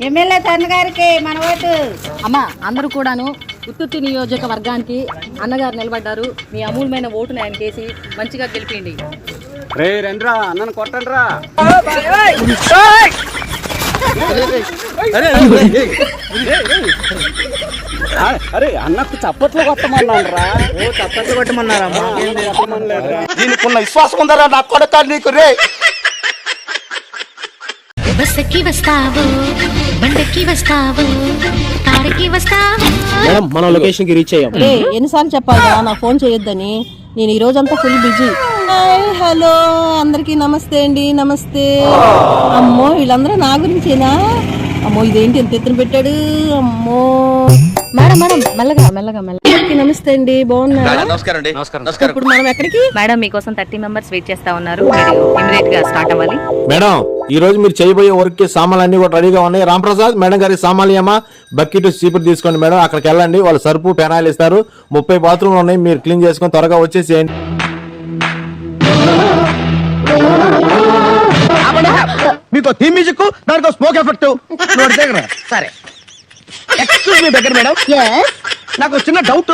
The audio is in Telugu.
ఎమ్మెల్యే తరుణ్ గారికి మన ఓటు. అమ్మా అందరూ కూడాను ఉత్తుత్తి నియోజకవర్గానికి అన్నగారు నిలబడ్డారు. మీ అమూల్యమైన ఓటుని ఆయన కేసి మంచిగా గెలిపిండి. రే రండ్రా అన్నను కొట్టండి రా. అరే అన్నకు చప్పట్లు కొట్టమన్నాను రా. చప్పట్లు కొట్టమన్నారా? దీనికి విశ్వాసం ఉందరా నా కొడక నీకు రే. బస్సుకి వస్తావు, బండకి వస్తావు, కారుకి వస్తావు. మేడం మన లొకేషన్ కి రీచ్ అయ్యాం. ఎన్నిసార్లు చెప్పాలి నా ఫోన్ చేయొద్దని? నేను ఈ రోజంతా ఫుల్ బిజీ. హలో అందరికి నమస్తే అండి. నమస్తే. అమ్మో వీళ్ళందరూ నా గురించేనా? అమ్మో ఇదేంటి ఎంత ఎత్తున పెట్టాడు? అమ్మో మేడం మేడం మెల్లగా మెల్లగా మెల్లగా. నమస్తే అండి, బాగున్నారా? నమస్కారం అండి. నమస్కారం. ఇప్పుడు మనం ఎక్కడికి? మేడం మీకోసం 30 మెంబర్స్ వెయిట్ చేస్తా ఉన్నారు. ఇమీడియట్ గా స్టార్ట్ అవ్వాలి. మేడం ఈ రోజు మీరు చేయబోయే వర్క్ కి సామాన్లు అన్ని కూడా రెడీగా ఉన్నాయి. రాంప్రసాద్ మేడం గారికి సామాన్యమా బకెట్ చీపురు తీసుకోండి మేడం. అక్కడికి వెళ్ళండి, వాళ్ళు సరుపు పెనాయిలు ఇస్తారు. 30 బాత్రూమ్లు ఉన్నాయి, మీరు క్లీన్ చేసుకొని త్వరగా వచ్చేసేయండి. మీకు థీమ్ మ్యూజిక్, దానికో స్మోక్ ఎఫెక్ట్. సరే ఎక్స్క్యూజ్ మీ దగ్గర మేడం, నాకు చిన్న డౌట్.